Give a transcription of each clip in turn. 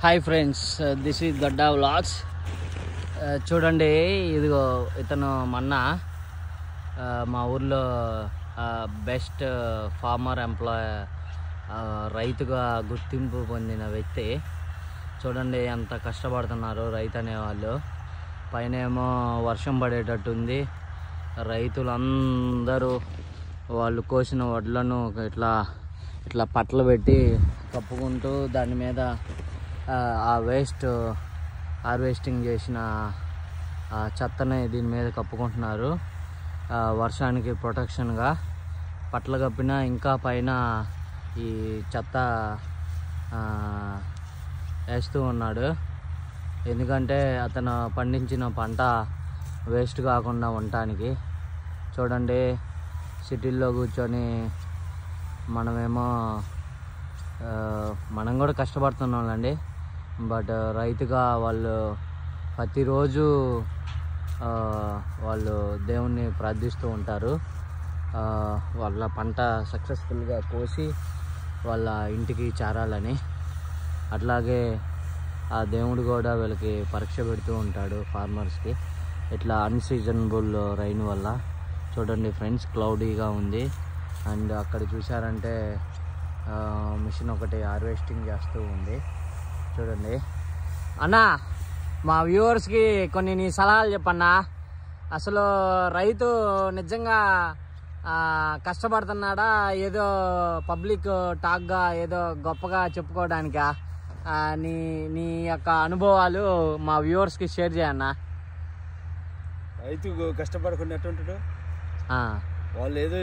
Hi friends, this is Gadda vlogs. చూడండి, ఇదిగో ఇతను మొన్న మా ఊర్లో బెస్ట్ ఫార్మర్ ఎంప్లాయ్ రైతుగా గుర్తింపు పొందిన వ్యక్తి. చూడండి ఎంత కష్టపడుతున్నారు రైతు అనేవాళ్ళు. పైన ఏమో వర్షం పడేటట్టుంది. రైతులందరూ వాళ్ళు కోసిన వడ్లను ఇట్లా ఇట్లా పట్టలు పెట్టి కప్పుకుంటూ దాని మీద ఆ వేస్ట్ హార్వెస్టింగ్ చేసిన చెత్తని దీని మీద కప్పుకుంటున్నారు. వర్షానికి ప్రొటెక్షన్గా పట్టలు కప్పినా ఇంకా పైన ఈ చెత్త వేస్తూ ఉన్నాడు. ఎందుకంటే అతను పండించిన పంట వేస్ట్ కాకుండా ఉండటానికి. చూడండి, సిటీల్లో కూర్చొని మనం కూడా కష్టపడుతున్నామండి. బట్ రైతుగా వాళ్ళు ప్రతిరోజు వాళ్ళు దేవుణ్ణి ప్రార్థిస్తూ ఉంటారు. వాళ్ళ పంట సక్సెస్ఫుల్గా కోసి వాళ్ళ ఇంటికి చేరాలని. అట్లాగే ఆ దేవుడు కూడా వీళ్ళకి పరీక్ష పెడుతూ ఉంటాడు ఫార్మర్స్కి. ఇట్లా అన్సీజనబుల్ రైన్ వల్ల. చూడండి ఫ్రెండ్స్, క్లౌడీగా ఉంది. అండ్ అక్కడ చూసారంటే మిషన్ ఒకటి హార్వెస్టింగ్ చేస్తూ ఉంది. చూడండి అన్నా, మా వ్యూవర్స్కి కొన్ని నీ సలహాలు చెప్పన్నా. అసలు రైతు నిజంగా కష్టపడుతున్నాడా, ఏదో పబ్లిక్ టాక్గా ఏదో గొప్పగా చెప్పుకోవడానికా? నీ యొక్క అనుభవాలు మా వ్యూవర్స్కి షేర్ చేయన్నా. రైతు కష్టపడకుండా వాళ్ళు ఏదో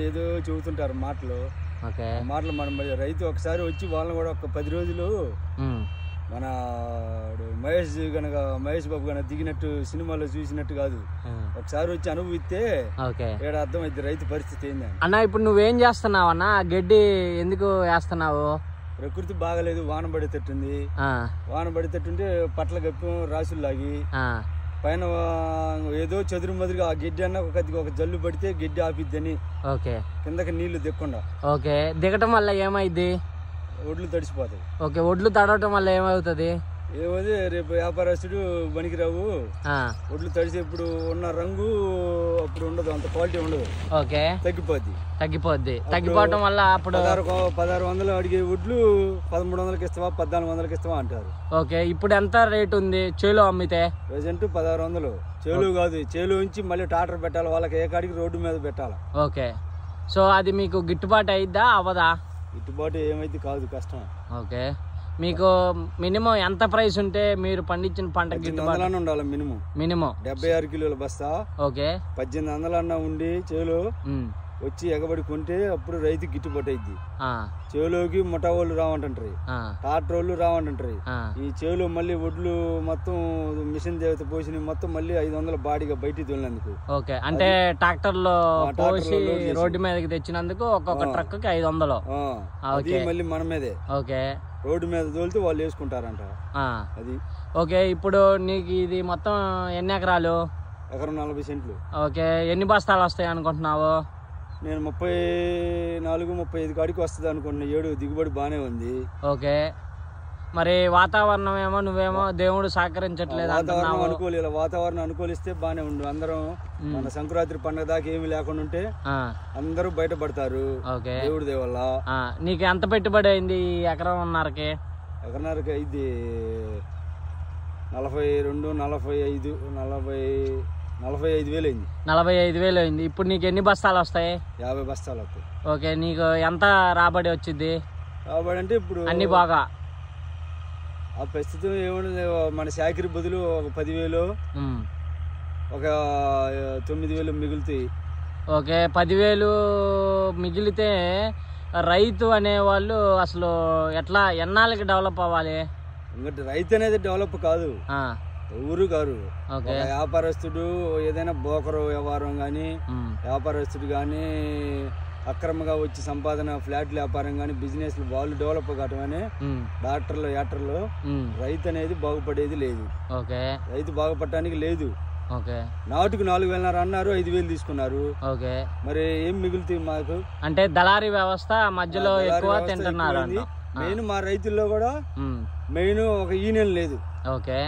ఏదో చెబుతుంటారు మాటలు. మాటలు మనం రైతు ఒకసారి వచ్చి వాళ్ళని కూడా ఒక 10 రోజులు మన మహేష్ బాబు కనుక దిగినట్టు సినిమాలో చూసినట్టు కాదు, ఒకసారి వచ్చి అనుభవిస్తే ఏడ అర్థం అయితే రైతు పరిస్థితి ఏంది అన్న. ఇప్పుడు నువ్వేం చేస్తున్నావు అన్న? గడ్డి ఎందుకు వేస్తున్నావు? ప్రకృతి బాగలేదు, వాన పడేటట్టుంది. వాన పడేటట్టుంటే పట్ల కప్పి రాసులు లాగి పైన ఏదో చదురు మదురుగా ఆ గడ్డి అన్న ఒక జల్లు పడితే గడ్డి ఆపిద్దని కిందకి నీళ్లు దిక్కుండా. దిగటం వల్ల ఏమైంది? ఒడ్లు తడిసిపోతాయి. ఒడ్లు తడవటం వల్ల ఏమవుతుంది? ఏమవుతుంది, రేపు వ్యాపారస్తుడు పనికిరావు. ఒడ్లు తడిసి ఇప్పుడు ఉన్న రంగు అప్పుడు ఉండదు, అంత క్వాలిటీ ఉండదు. తగ్గిపోవటం వల్ల అప్పుడు 1600 అడిగే ఒడ్లు 1300కి ఇస్తావా 1400కి ఇస్తావా అంటారు. ఇప్పుడు ఎంత రేట్ ఉంది చేలో అమ్మితే? ప్రెసెంట్ 1600. చేలు కాదు, చేలు ఉంచి మళ్ళీ టాటర్ పెట్టాలి, వాళ్ళకి ఏ కాడికి రోడ్డు మీద పెట్టాలి. సో అది మీకు గిట్టుబాటు అయిద్దా అవ్వదా? గిట్టుబాటు ఏమైతే కాదు, కష్టం. మీకు మినిమం ఎంత ప్రైస్ ఉంటే మీరు పండించిన పంట గిట్టుబాటు ఉండాలి? మినిమం 76 కిలోల బస్తా 1800 ఉండి చేలో వచ్చి ఎగబడి కొంటే అప్పుడు రైతు గిట్టుబాటు అయింది. చేలోకి ముఠా వాళ్ళు రావంటారు, టాటర్ వాళ్ళు రావంటారు. ఈ చేలో మళ్ళీ ఒడ్లు మొత్తం మిషన్ దేవత పోసి మొత్తం మళ్ళీ 500 బాడీగా బయటికి తోలినందుకు. అంటే ట్రాక్టర్ లో పోసి రోడ్డు మీదకి తెచ్చినందుకు ఒక్కొక్క ట్రక్ కి 500 మళ్ళీ మన మీదే. రోడ్డు మీద తోలితే వాళ్ళు వేసుకుంటారంట అది. ఇప్పుడు నీకు ఇది మొత్తం ఎన్ని ఎకరాలు? ఎకరం 40 సెంట్లు. ఎన్ని బస్తాలు వస్తాయి అనుకుంటున్నావు? నేను 34-35 కాడికి వస్తుంది అనుకుంటున్నా. 7 దిగుబడి బానే ఉంది. మరి వాతావరణం ఏమో నువ్వేమో దేవుడు సహకరించట్లేదు. వాతావరణం అనుకూలిస్తే బానే ఉండు. అందరం మన సంక్రాంతి పండుగ దాకా ఏమి లేకుండా ఉంటే అందరూ బయటపడతారు దేవుడి దయ వల్ల. నీకు ఎంత పెట్టుబడి అయింది ఈ ఎకరంన్నరకి? ఎకరన్నరకి అయింది 42, 45, 45,000 అయింది. 45,000 అయింది. ఇప్పుడు నీకు ఎన్ని బస్తాలు వస్తాయి? 50 బస్తాలు వస్తాయి. నీకు ఎంత రాబడి వచ్చింది? రాబడి అంటే ఇప్పుడు అన్ని బాగా ఆ ప్రస్తుతం ఏముంది, మన శాఖరి బదులు ఒక 10,000 ఒక 9,000 మిగులుతాయి. 10,000 మిగిలితే రైతు అనేవాళ్ళు అసలు ఎట్లా ఎన్నాళ్ళకి డెవలప్ అవ్వాలి? ఇంకటి రైతు అనేది డెవలప్ కాదు, ఊరు గారు. వ్యాపారస్తుడు ఏదైనా బోకరు వ్యవహారం గాని, వ్యాపారస్తుడు గాని అక్రమంగా వచ్చి సంపాదన ఫ్లాట్ వ్యాపారం గాని, బిజినెస్ వాళ్ళు డెవలప్ కావటమని డాక్టర్లు యాక్టర్లు. రైతు అనేది బాగుపడేది లేదు. రైతు బాగుపడటానికి లేదు. నాటుకు 4,500 అన్నారు, 5,000 తీసుకున్నారు. మరి ఏం మిగులుతాయి మాకు? అంటే దళారీ వ్యవస్థ మధ్యలో ఎక్కువ తింటున్నారు. మెయిన్ మా రైతుల్లో కూడా మెయిన్ ఒక యూనియన్ లేదు. ఓకే.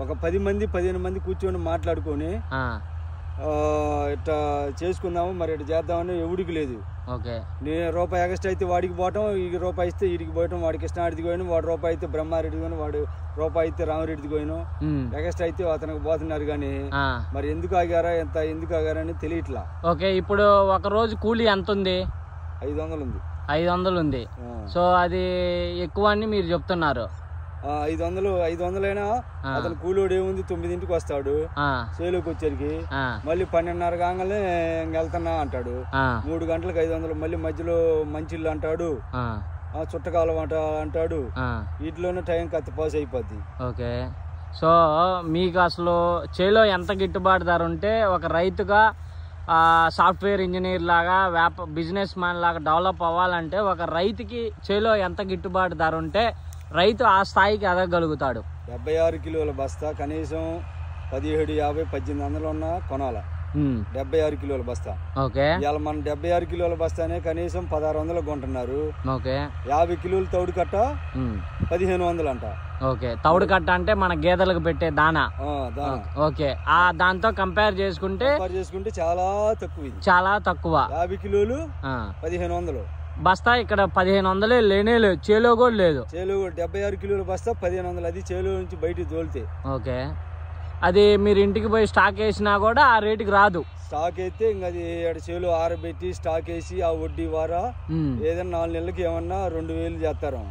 ఒక 10 మంది 15 మంది కూర్చొని మాట్లాడుకొని ఇట్లా చేసుకుందాము, మరి ఇట్లా చేద్దామని ఎవడికి లేదు. ఓకే. నేను రూపాయి ఎక్స్ట్రా అయితే వాడికి పోవటం, ఈ రూపాయి ఇస్తే వీడికి పోయటం, వాడికి కృష్ణారెడ్డికి పోయిన, వాడు రూపాయి అయితే బ్రహ్మారెడ్డికి పోయిన, వాడు రూపాయి అయితే రామరెడ్డికి పోయిన, ఎక్స్ట్రా అయితే అతనికి పోతున్నారు. కానీ మరి ఎందుకు ఆగారా ఎందుకు ఆగారా అని తెలియట్లా. ఓకే. ఇప్పుడు ఒక రోజు కూలీ ఎంత ఉంది? 500 ఉంది. 500 ఉంది. సో అది ఎక్కువ అని మీరు చెప్తున్నారు. 500 అయినా అతను కూలోడు ఏముంది 9ంటికి వస్తాడు, చేలోకి వచ్చేరికి మళ్ళీ 12:30 కాగానే వెళ్తున్నా అంటాడు. 3 గంటలకు 500, మళ్ళీ మధ్యలో మంచిళ్ళు అంటాడు, చుట్టకాలం అంటాడు. వీటిలోనే టైం కత్తి పాస్ అయిపోద్ది. ఓకే. సో మీకు అసలు చేలో ఎంత గిట్టుబాటు ధర ఉంటే ఒక రైతుగా సాఫ్ట్వేర్ ఇంజనీర్ లాగా బిజినెస్ మ్యాన్ లాగా డెవలప్ అవ్వాలంటే ఒక రైతుకి చేలో ఎంత గిట్టుబాటు ధర ఉంటే రైతు ఆ స్థాయికి ఎదగలుగుతాడు? 76 కిలోల బస్తా కనీసం 1750 1800 ఉన్నా కొనాల. 76 కిలోల బస్తా. ఓకే. ఇవాళ మనం 76 కిలోల బస్తానే కనీసం 1600 కొంటున్నారు. ఓకే. 50 కిలోలు తౌడు కట్ట 1500 అంట. ఓకే. తౌడు కట్ట అంటే మన గేదెలకు పెట్టే దానా. ఓకే. దాంతో కంపేర్ చేసుకుంటే చాలా తక్కువ. చాలా తక్కువ. 50 కిలోలు 1500 బస్తా. ఇక్కడ 1500 లేనే లేదు, చేలో కూడా లేదు. చేలో 76 కిలోల బస్తా 1500, అది చేలో నుంచి బయటికి తోలితే. ఓకే. అది మీరు ఇంటికి పోయి స్టాక్ వేసినా కూడా ఆ రేటుకి రాదు. స్టాక్ అయితే ఇంకా అది చేలో ఆరబెట్టి స్టాక్ వేసి ఆ వడ్డీ వారా ఏదైనా 4 నెలలకి ఏమన్నా 2000 చేస్తారు.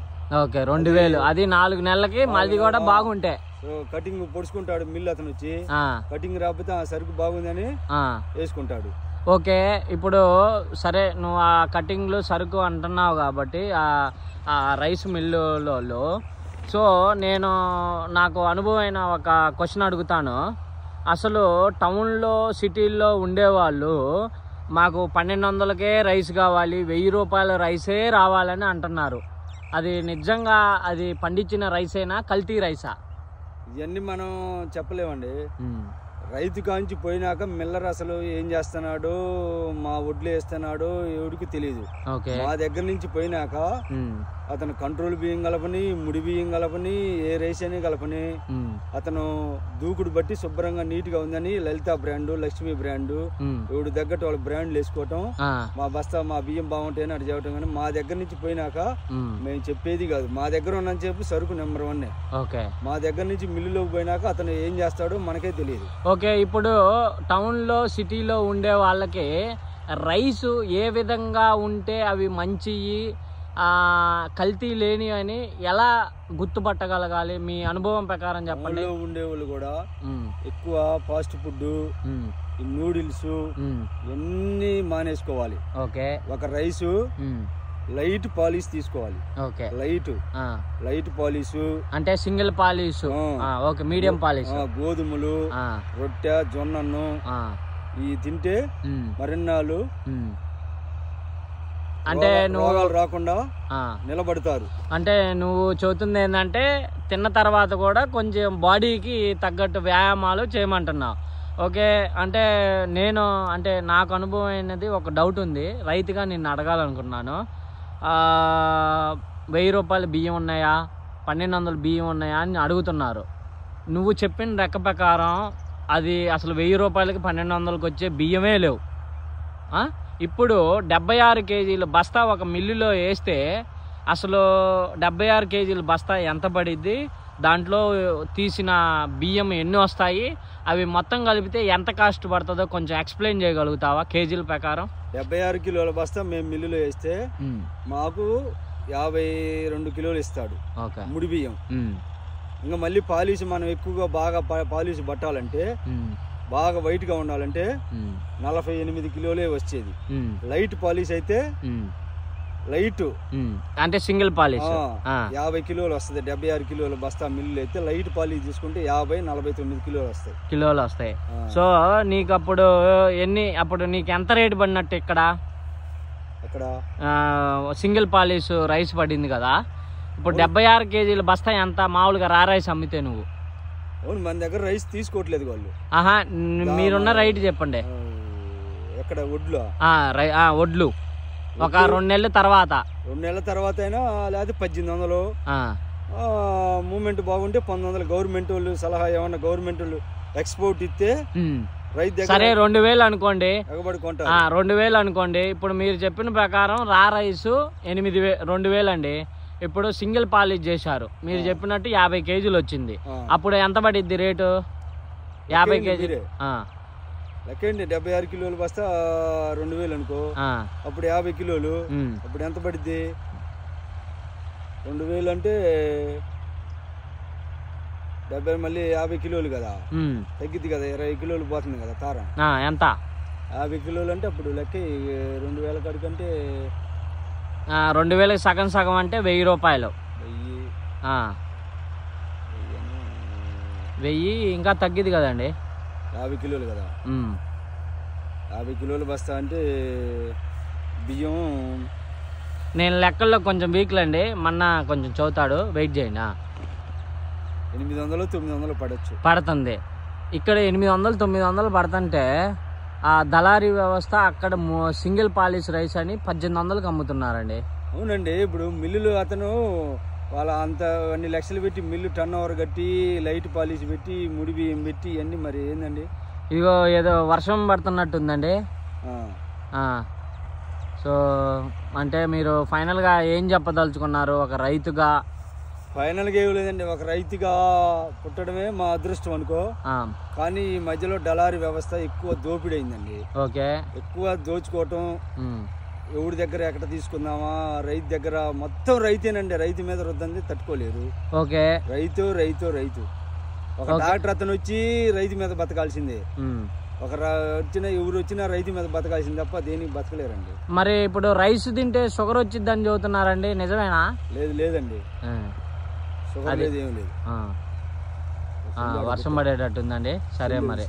ఓకే. 2000 అది 4 నెలలకి మళ్ళీ కూడా బాగుంటే. కటింగ్ పొడుచుకుంటాడు మిల్లు అతను వచ్చి, కటింగ్ రాకపోతే ఆ సరుకు బాగుందని వేసుకుంటాడు. ఓకే. ఇప్పుడు సరే నువ్వు ఆ కటింగ్లు సరుకు అంటున్నావు కాబట్టి ఆ రైస్ మిల్లులో, సో నాకు అనుభవమైన ఒక క్వశ్చన్ అడుగుతాను. అసలు టౌన్లో సిటీల్లో ఉండేవాళ్ళు మాకు 1200కే రైస్ కావాలి, 1000 రూపాయల రైసే రావాలని అంటున్నారు. అది నిజంగా అది పండించిన రైసేనా, కల్తీ రైసా? ఇవన్నీ మనం చెప్పలేమండి. రైతు కాంచి పోయినాక మిల్లర్ అసలు ఏం చేస్తున్నాడు, మా ఒడ్లు వేస్తున్నాడు ఎవరికి తెలియదు. మా దగ్గర నుంచి పోయినాక అతను కంట్రోల్ బియ్యం కలపని, ముడి బియ్యం కలపని, ఏ రైస్ అని కలపని, అతను దూకుడు బట్టి శుభ్రంగా నీట్ గా ఉందని లలిత బ్రాండ్, లక్ష్మి బ్రాండ్, ఎవడు తగ్గట్టు వాళ్ళ బ్రాండ్లు వేసుకోవటం, మా బస్తా మా బియ్యం బాగుంటాయని అటు చెప్పటం. కానీ మా దగ్గర నుంచి పోయినాక మేము చెప్పేది కాదు. మా దగ్గర ఉన్నని చెప్పి సరుకు నెంబర్ 1. మా దగ్గర నుంచి మిల్లులోకి పోయినాక అతను ఏం చేస్తాడో మనకే తెలియదు. ఓకే. ఇప్పుడు టౌన్లో సిటీలో ఉండే వాళ్ళకి రైసు ఏ విధంగా ఉంటే అవి మంచివి, కల్తీ లేని అని ఎలా గుర్తుపట్టగలగాలి? మీ అనుభవం ప్రకారం చెప్పండి. ఉండేవాళ్ళు కూడా ఎక్కువ ఫాస్ట్ ఫుడ్, నూడిల్స్ ఇవన్నీ మానేసుకోవాలి. ఓకే. ఒక రైసు లైట్ పాలిష్ తీసుకోవాలి. ఓకే. లైట్ పాలిష్ అంటే single polish. Okay. Medium polish. గోధుమలు, రొట్టె, జొన్నను ఈ తింటే మరిన్నాళ్ళు అంటే నువ్వు రాకుండా నిలబడతారు. అంటే నువ్వు చెబుతుంది ఏంటంటే తిన్న తర్వాత కూడా కొంచెం బాడీకి తగ్గట్టు వ్యాయామాలు చేయమంటున్నావు. ఓకే. అంటే నాకు అనుభవం అయినది ఒక డౌట్ ఉంది, రైతుగా నిన్ను అడగాలనుకున్నాను. 1000 రూపాయల బియ్యం ఉన్నాయా, 1200 బియ్యం ఉన్నాయా అని అడుగుతున్నారు. నువ్వు చెప్పిన లెక్క ప్రకారం అది అసలు 1000 రూపాయలకి 1200కి వచ్చే బియ్యమే లేవు. ఇప్పుడు 76 కేజీల బస్తా ఒక మిల్లులో వేస్తే అసలు 76 కేజీల బస్తా ఎంత పడిద్ది, దాంట్లో తీసిన బియ్యం ఎన్ని వస్తాయి, అవి మొత్తం కలిపితే ఎంత కాస్ట్ పడుతుందో కొంచెం ఎక్స్ప్లెయిన్ చేయగలుగుతావా కేజీల ప్రకారం? 76 కిలోల బస్తా మేము మిల్లులో వేస్తే మాకు 52 కిలోలు ఇస్తాడు ముడి బియ్యం. ఇంకా మళ్ళీ పాలిష్ మనం ఎక్కువగా బాగా పాలిష్ పట్టాలంటే, బాగా వైట్ గా ఉండాలంటే 48 కిలోలే వచ్చేది. లైట్ పాలిష్ అయితే లైట్ అంటే సింగిల్ పాలిష్ 50 కిలోలు వస్తుంది. 76 కిలోల బస్తా మిల్లు అయితే లైట్ పాలిష్ తీసుకుంటే 49 కిలోలు వస్తాయి. సో నీకు అప్పుడు నీకు ఎంత రేటు పడినట్టు ఇక్కడ సింగిల్ పాలిష్ రైస్ పడింది కదా? ఇప్పుడు 76 కేజీల బస్తా ఎంత మామూలుగా రా రైస్ అమ్మితే నువ్వు? అవును, మన దగ్గర రైస్ తీసుకోవట్లేదు వాళ్ళు. మీరున్న రైట్ చెప్పండి. ఎక్కడ వడ్లు? వడ్లు ఒక 2 నెలల తర్వాత, 2 నెలల తర్వాత అయినా లేదా 1800 మూమెంట్ బాగుంటే 1900 గవర్నమెంట్ వాళ్ళు సలహా ఏమన్నా గవర్నమెంట్ వాళ్ళు ఎక్స్పోర్ట్ ఇస్తే రైతు దగ్గర సరే 2000 అనుకోండి, ఎగబడి కొంటారు. 2000 అనుకోండి. ఇప్పుడు మీరు చెప్పిన ప్రకారం రా రైస్ 2000 అండి. ఇప్పుడు సింగిల్ పాలిష్ చేశారు మీరు చెప్పినట్టు 50 కేజీలు వచ్చింది. అప్పుడు ఎంత పడిద్ది రేటు? 50 కేజీలు లెక్కండి. 76 కిలోలు బస్తా 2000 అనుకో, అప్పుడు 50 కిలోలు, అప్పుడు ఎంత పడిద్ది? 2000 అంటే 70 మళ్ళీ 50 కిలోలు కదా, తగ్గిద్ది కదా, 20 కిలోలు పోతుంది కదా తార. ఎంత? 50 కిలోలు అంటే అప్పుడు లెక్క 2000 కడుకంటే 2000 సగం సగం అంటే 1000 రూపాయలు. 1000 ఇంకా తగ్గిద్ది కదండి. 50 కిలోలు కదా, 50 కిలోలు బస్తా అంటే బియ్యం. నేను లెక్కల్లో కొంచెం వీక్లు అండి, మొన్న కొంచెం చదువుతాడు, వెయిట్ చేయండి. 800-900 పడుతుంది. ఇక్కడ 800-900 పడుతుంటే ఆ దళారీ వ్యవస్థ అక్కడ సింగిల్ పాలిష్ రైస్ అని 1800కి అమ్ముతున్నారండి. అవునండి. ఇప్పుడు మిల్లులు అతను వాళ్ళ అంత అన్ని లక్షలు పెట్టి మిల్లు టర్న్ ఓవర్ కట్టి లైట్ పాలిష్ పెట్టి ముడి బియ్యం పెట్టి ఇవన్నీ మరి ఏందండి. ఇదిగో ఏదో వర్షం పడుతున్నట్టుందండి. సో అంటే మీరు ఫైనల్గా ఏం చెప్పదలుచుకున్నారు ఒక రైతుగా? ఫైనల్గా ఏం లేదండి, ఒక రైతుగా పుట్టడమే మా అదృష్టం అనుకో. కానీ ఈ మధ్యలో దళారీ వ్యవస్థ ఎక్కువ దోపిడీ అయిందండి. ఓకే, ఎక్కువ దోచుకోవటం, ఎవరి దగ్గర ఎక్కడ తీసుకుందామా, రైతు దగ్గర మొత్తం రైతేనండి. రైతు మీద రుద్దంది తట్టుకోలేరు. ఓకే, రైతు రైతు రైతు. ఒక డాక్టర్ అతను వచ్చి రైతు మీద బతకాల్సిందే, ఎవరు వచ్చినా రైతు మీద బతకాల్సింది తప్ప దేనికి బతకలేరండి. మరి ఇప్పుడు రైస్ తింటే షుగర్ వచ్చిద్దని చెబుతున్నారండి, నిజమేనా? లేదండి, షుగర్ లేదు, ఏం లేదు. వర్షం పడేటట్టుందండి. సరే మరి.